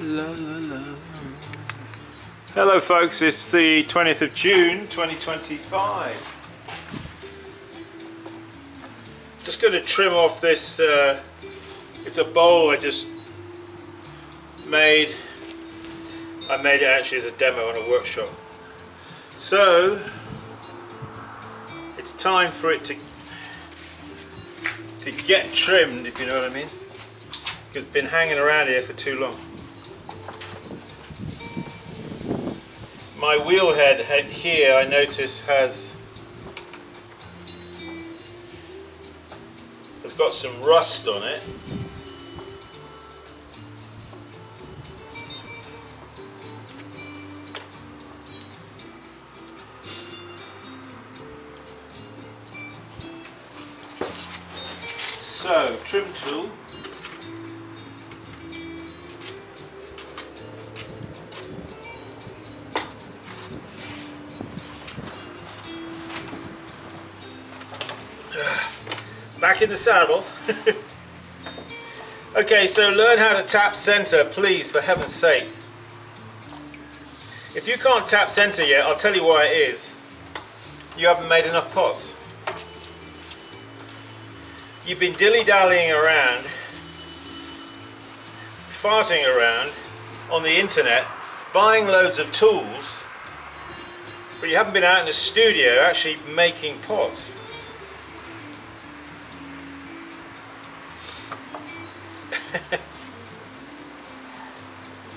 La, la, la. Hello folks, it's the 20th of June 2025. Just going to trim off this, it's a bowl I just made. I made it actually as a demo in a workshop. So, it's time for it to get trimmed, if you know what I mean. Because it's been hanging around here for too long. My wheel head here, I notice, has got some rust on it. So, trim tool. Back in the saddle. Okay, so learn how to tap center, please, for heaven's sake. If you can't tap center yet, I'll tell you why it is. You haven't made enough pots. You've been dilly-dallying around, farting around on the internet, buying loads of tools, but you haven't been out in the studio actually making pots.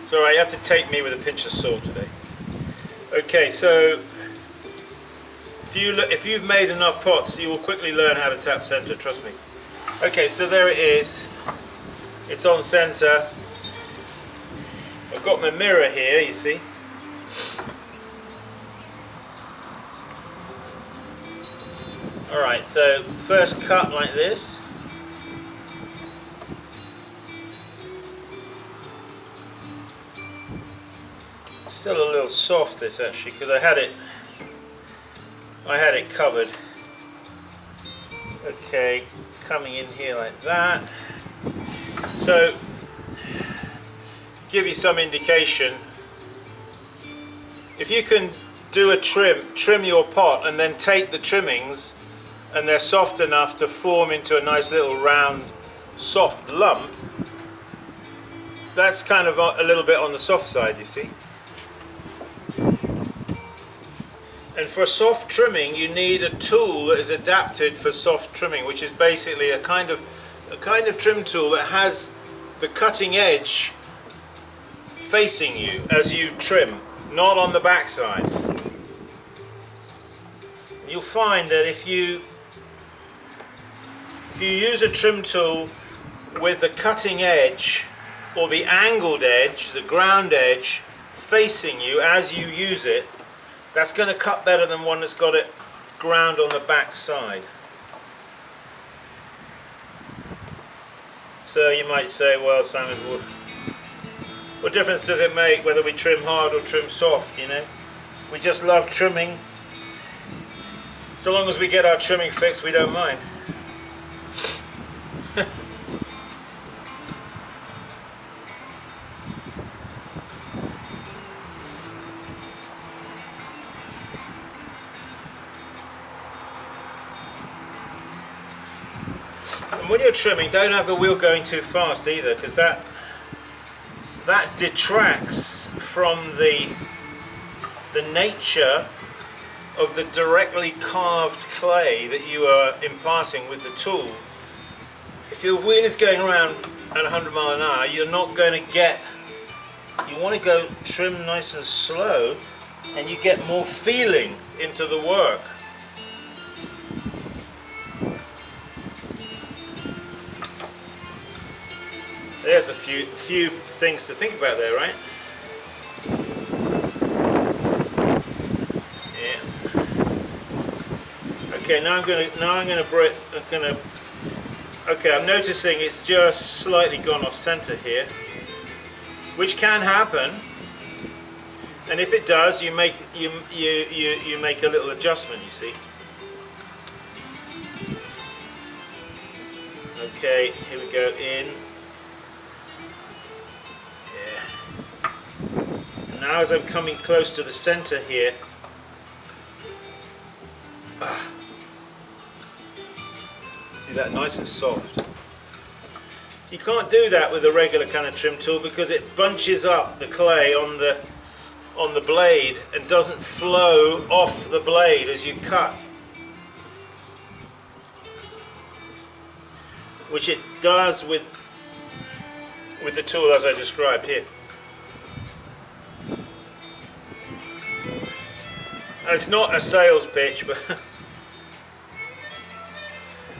It's alright, you have to take me with a pinch of salt today. Okay, so if you've made enough pots, you will quickly learn how to tap center, trust me. Okay, so there it is. It's on center. I've got my mirror here, you see. Alright, so first cut like this. Still a little soft this actually, because I had it covered. Okay, coming in here like that. So give you some indication. If you can do a trim your pot and then take the trimmings and they're soft enough to form into a nice little round soft lump, that's kind of a little bit on the soft side, you see. And for soft trimming, you need a tool that is adapted for soft trimming, which is basically a kind of trim tool that has the cutting edge facing you as you trim, not on the back side. You'll find that if you use a trim tool with the cutting edge or the angled edge, the ground edge facing you as you use it, that's going to cut better than one that's got it ground on the back side. So you might say, well, Simon, what difference does it make whether we trim hard or trim soft, you know? We just love trimming. So long as we get our trimming fixed, we don't mind. And when you're trimming, don't have the wheel going too fast either, because that detracts from the nature of the directly carved clay that you are imparting with the tool. If your wheel is going around at 100 miles an hour, you're not going to get, you want to go trim nice and slow, and you get more feeling into the work. There's a few things to think about there, right? Yeah. Okay, okay, I'm noticing it's just slightly gone off center here, which can happen. And if it does, you make a little adjustment, you see. Okay, here we go in. Yeah. Now as I'm coming close to the center here, see that, nice and soft. You can't do that with a regular kind of trim tool because it bunches up the clay on the blade and doesn't flow off the blade as you cut, which it does with the tool as I described here. It's not a sales pitch,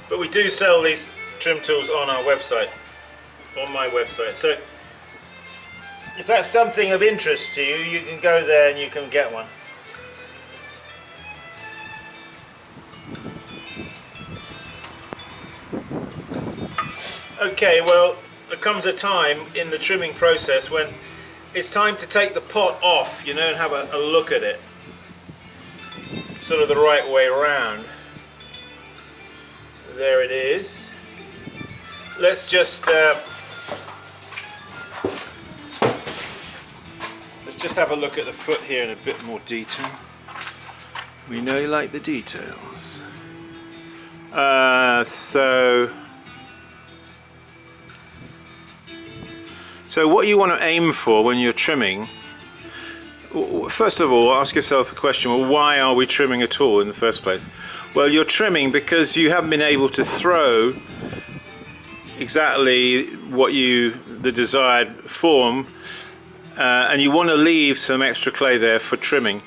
but we do sell these trim tools on our website, on my website. So if that's something of interest to you, you can go there and you can get one. Okay, well, there comes a time in the trimming process when it's time to take the pot off, you know, and have a look at it. Sort of the right way around. There it is. Let's just have a look at the foot here in a bit more detail. We know you like the details. So what you want to aim for when you're trimming, first of all, ask yourself the question, well, why are we trimming at all in the first place? Well, you're trimming because you haven't been able to throw exactly the desired form, and you want to leave some extra clay there for trimming,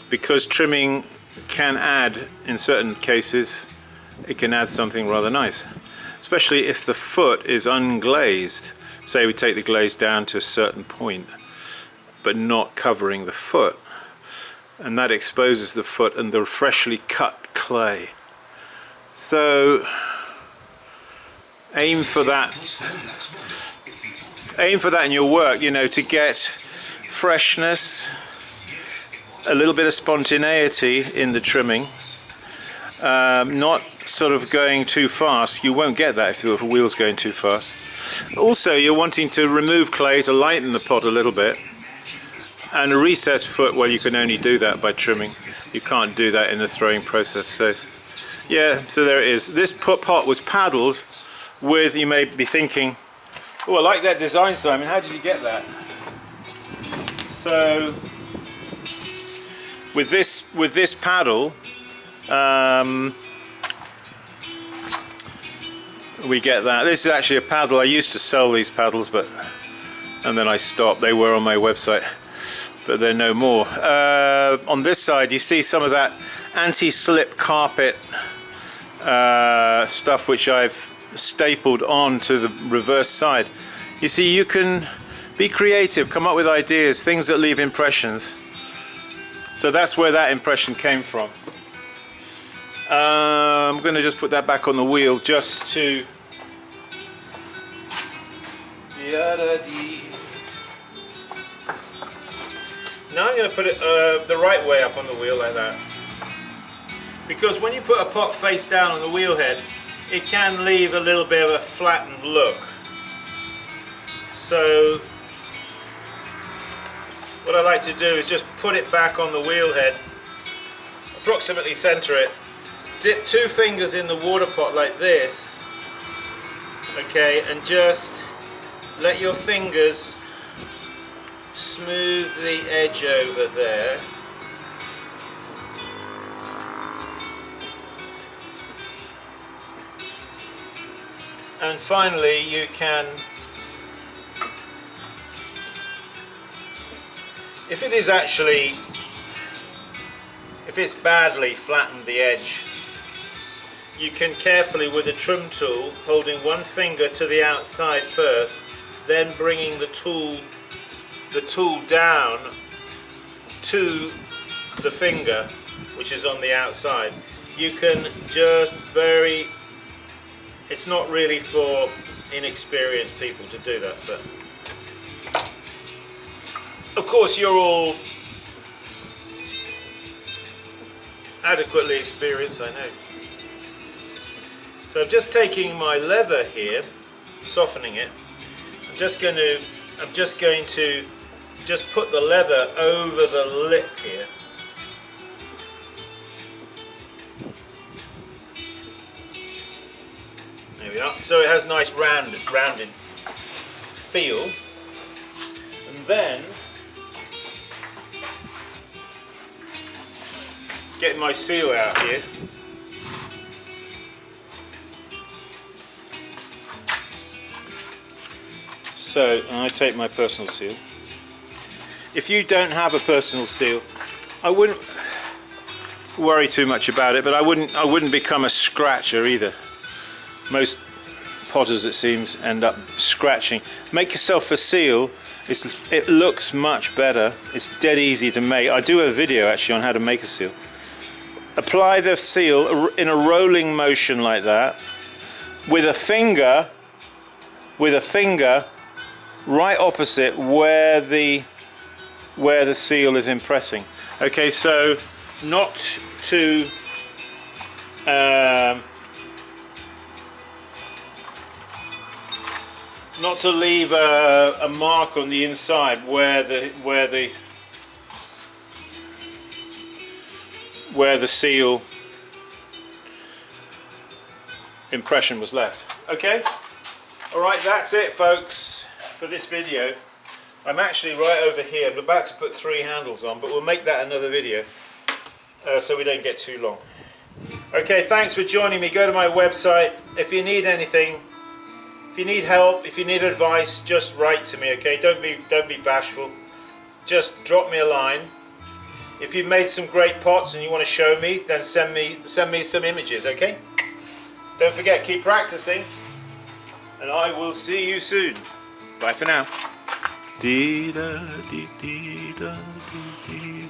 because trimming can add, in certain cases, it can add something rather nice, especially if the foot is unglazed. Say we take the glaze down to a certain point, but not covering the foot, and that exposes the foot and the freshly cut clay. So aim for that in your work, you know, to get freshness, a little bit of spontaneity in the trimming, not sort of going too fast. You won't get that if the wheel's going too fast. Also, you're wanting to remove clay to lighten the pot a little bit. And a recessed foot, well, you can only do that by trimming. You can't do that in the throwing process. So yeah, so there it is. This pot was paddled with, you may be thinking, oh, I like that design, Simon, how did you get that? So with this paddle, we get that. This is actually a paddle. I used to sell these paddles, and then I stopped. They were on my website, but they're no more. On this side, you see some of that anti-slip carpet stuff which I've stapled on to the reverse side. You see, you can be creative, come up with ideas, things that leave impressions. So that's where that impression came from. I'm going to just put that back on the wheel just to now I'm going to put it the right way up on the wheel like that, because when you put a pot face down on the wheel head, it can leave a little bit of a flattened look. So what I like to do is just put it back on the wheel head, approximately center it, dip 2 fingers in the water pot like this, okay, and just let your fingers smooth the edge over there. And finally you can, if it's badly flattened the edge, you can carefully, with a trim tool, holding one finger to the outside first, then bringing the tool down to the finger which is on the outside. You can just it's not really for inexperienced people to do that, but of course you're all adequately experienced, I know. So I'm just taking my leather here, softening it. I'm just going to just put the leather over the lip here. There we are. So it has nice rounded feel. And then getting my seal out here. So I take my personal seal. If you don't have a personal seal, I wouldn't worry too much about it, but I wouldn't become a scratcher either. Most potters, it seems, end up scratching. Make yourself a seal. It looks much better. It's dead easy to make. I do a video actually on how to make a seal. Apply the seal in a rolling motion like that with a finger right opposite where the seal is impressing. Okay, so not to leave a mark on the inside where the seal impression was left. Okay, all right, that's it folks for this video. I'm actually right over here. I'm about to put 3 handles on, but we'll make that another video so we don't get too long. Okay, thanks for joining me. Go to my website. If you need anything, if you need help, if you need advice, just write to me, okay? Don't be bashful. Just drop me a line. If you've made some great pots and you want to show me, then send me some images, okay? Don't forget, keep practicing, and I will see you soon. Bye for now. Dee da dee dee da dee dee.